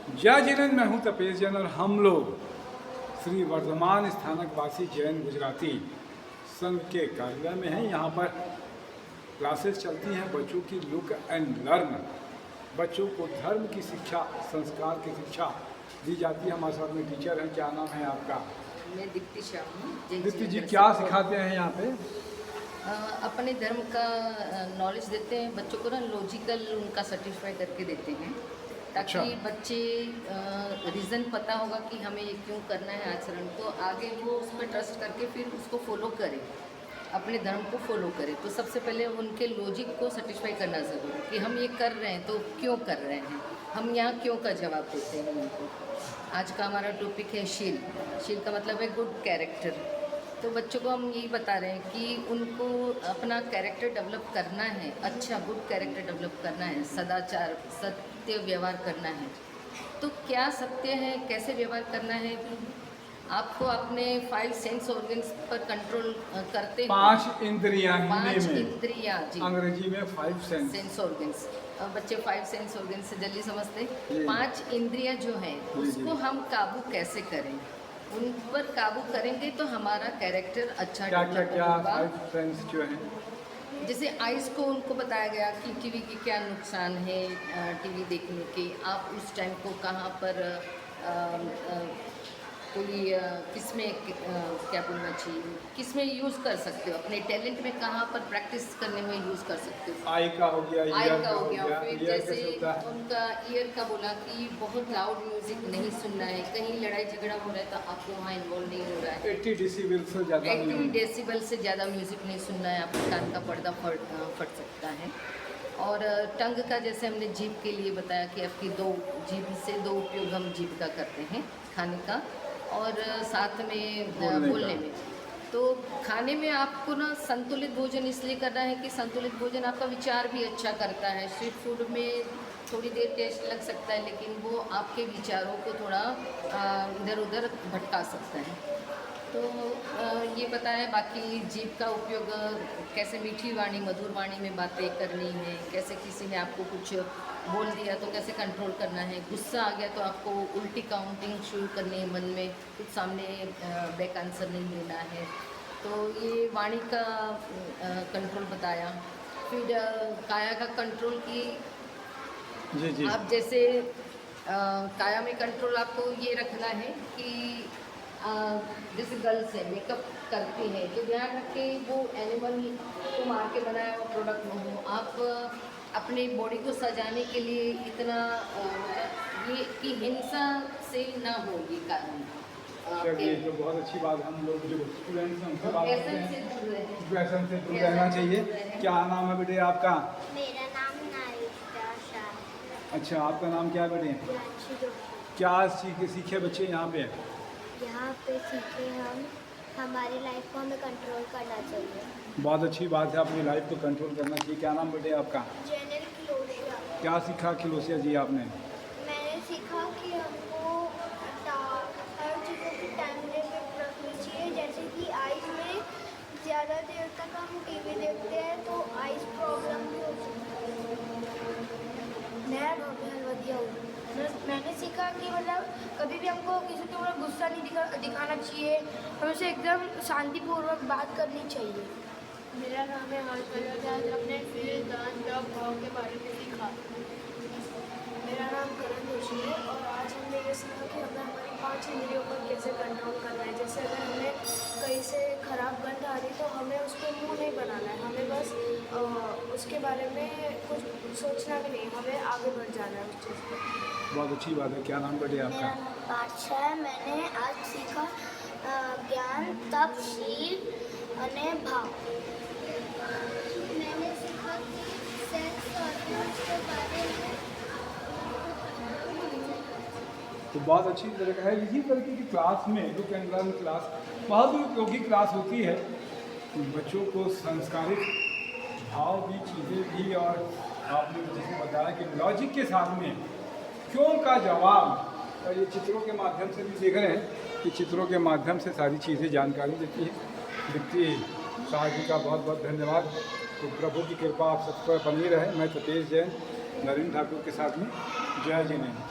जय जिनेन्द्र, मैं हूँ तपेश जैन और हम लोग श्री वर्धमान स्थानकवासी जैन गुजराती संघ के कार्यालय में हैं। यहाँ पर क्लासेस चलती हैं बच्चों की लुक एंड लर्न। बच्चों को धर्म की शिक्षा, संस्कार की शिक्षा दी जाती है। हमारे साथ में टीचर हैं। क्या नाम है आपका? मैं दीप्ति शाह हूँ। दीप्ति जी, क्या सिखाते हैं यहाँ पे? अपने धर्म का नॉलेज देते हैं बच्चों को ना, लॉजिकल उनका सर्टिफाई करके देते हैं ताकि अच्छा। बच्चे रीज़न पता होगा कि हमें ये क्यों करना है आचरण, तो आगे वो उस पर ट्रस्ट करके फिर उसको फॉलो करें, अपने धर्म को फॉलो करें। तो सबसे पहले उनके लॉजिक को सेटिस्फाई करना ज़रूरी है कि हम ये कर रहे हैं तो क्यों कर रहे हैं, हम यहाँ क्यों का जवाब देते हैं उनको। आज का हमारा टॉपिक है शील। शील का मतलब है गुड कैरेक्टर। तो बच्चों को हम यही बता रहे हैं कि उनको अपना कैरेक्टर डेवलप करना है, अच्छा गुड कैरेक्टर डेवलप करना है, सदाचार, सत्य व्यवहार करना है। तो क्या सत्य है, कैसे व्यवहार करना है, आपको अपने 5 सेंस ऑर्गन्स पर कंट्रोल करते हुए 5 इंद्रियां, हिंदी में इंद्रियां जी, अंग्रेजी में 5 सेंस ऑर्गन्स। बच्चे 5 सेंस ऑर्गन्स से जल्दी समझते। 5 इंद्रियां जो हैं उसको हम काबू कैसे करें, उन पर काबू करेंगे तो हमारा कैरेक्टर अच्छा डेवलप होगा। 5 सेंस जो हैं, जैसे आइज़ को उनको बताया गया कि टीवी के क्या नुकसान है, टीवी देखने के आप उस टाइम को कहाँ पर कोई किस में क्या बोलना चाहिए, किस में यूज़ कर सकते हो, अपने टैलेंट में कहाँ पर प्रैक्टिस करने में यूज़ कर सकते हो। आई का हो गया, आई का हो गया। फिर ईयर जैसे कैसे होता है? उनका ईयर का बोला कि बहुत लाउड म्यूजिक नहीं सुनना है, कहीं लड़ाई झगड़ा हो रहा है तो आपको वहाँ इन्वॉल्व नहीं हो रहा है। 80 डेसिबल से ज़्यादा 80 डेसिबल से ज़्यादा म्यूज़िक नहीं सुनना है, आपके कान का पर्दा फट सकता है। और टंग का जैसे हमने जीभ के लिए बताया कि आपकी जीभ से 2 उपयोग हम जीभ का करते हैं, खाने का और साथ में बोलने में। तो खाने में आपको ना संतुलित भोजन इसलिए करना है कि संतुलित भोजन आपका विचार भी अच्छा करता है। स्ट्रीट फूड में थोड़ी देर टेस्ट लग सकता है लेकिन वो आपके विचारों को थोड़ा इधर उधर भटका सकता है। तो ये बताया। बाकी जीभ का उपयोग कैसे मीठी वाणी, मधुर वाणी में बातें करनी है, कैसे किसी ने आपको कुछ बोल दिया तो कैसे कंट्रोल करना है, गुस्सा आ गया तो आपको उल्टी काउंटिंग शुरू करनी है, मन में कुछ सामने बैक आंसर नहीं देना है। तो ये वाणी का कंट्रोल बताया। फिर काया का कंट्रोल की जी। आप जैसे काया में कंट्रोल आपको ये रखना है कि जैसे गर्ल्स है मेकअप करती है तो ध्यान रखें वो एनिमल को मार के बनाया हुआ प्रोडक्ट न हो। आप अपने बॉडी को सजाने के लिए इतना ये कि हिंसा से ना हो ये कारण। चलिए, तो बहुत अच्छी बात। हम लोग जो स्टूडेंट्स हैं उनसे बात करते हैं, व्यसन से दूर व्यसन रहना से चाहिए। दूर रहें। क्या नाम है बेटे आपका? मेरा नाम नारिशा शाह। अच्छा, आपका नाम क्या है बेटे? याशिदो। क्या सीखे बच्चे यहाँ पे? यहाँ पे सीखे हम हमारी लाइफ को हमें कंट्रोल करना चाहिए। बहुत अच्छी बात है, अपनी लाइफ को कंट्रोल करना चाहिए। क्या नाम बेटे आपका? जेनर क्लोशिया। क्या सीखा खिलोसिया जी आपने? मैंने सीखा कि हमको हर चीज़ों की टाइम लिमिट रखनी चाहिए। जैसे कि आइज़ में ज़्यादा देर तक हम टीवी देखते हैं तो आइज़ प्रॉब्लम भी हो सकती है। मैंने सीखा कि मतलब कभी भी हमको किसी के ऊपर गुस्सा नहीं दिखाना चाहिए, हमें उसे एकदम शांतिपूर्वक बात करनी चाहिए। मेरा नाम है हर्ष। आज अपने फिर दान भाव के बारे में सीखा। मेरा नाम करण जोशी है और आज हमने ये सीखा कि हमें हमारी 5 इंद्रियों पर कैसे कंट्रोल करना है। जैसे अगर हमें कहीं से ख़राब गंध आ रही तो हमें उसको मुंह नहीं बनाना है, हमें बस उसके बारे में कुछ सोचना भी नहीं, हमें आगे बढ़ जाना है उस चीज़ पर। बहुत अच्छी बात है। क्या नाम बेटे आपका? मेरा नाम पाठशाह है। मैंने आज सीखा ज्ञान, तप, शील અને भाव। मैंने सीखा कि सेंस ऑर्गन्स के बारे में। तो बहुत अच्छी तरह है। इसी तरीके की क्लास में लुक एंड लर्न क्लास बहुत ही उपयोगी क्लास होती है। बच्चों को संस्कारिक भाव भी, चीज़ें भी, और आपने जैसे बताया कि लॉजिक के साथ में क्यों का जवाब, और ये चित्रों के माध्यम से भी देख रहे हैं कि चित्रों के माध्यम से सारी चीज़ें जानकारी देती है। दीप्ति शाह जी का बहुत बहुत धन्यवाद। तो प्रभु की कृपा आप सब पर बनी रहे। मैं तपेश जैन नरेंद्र ठाकुर के साथ में। जय जिनेन्द्र।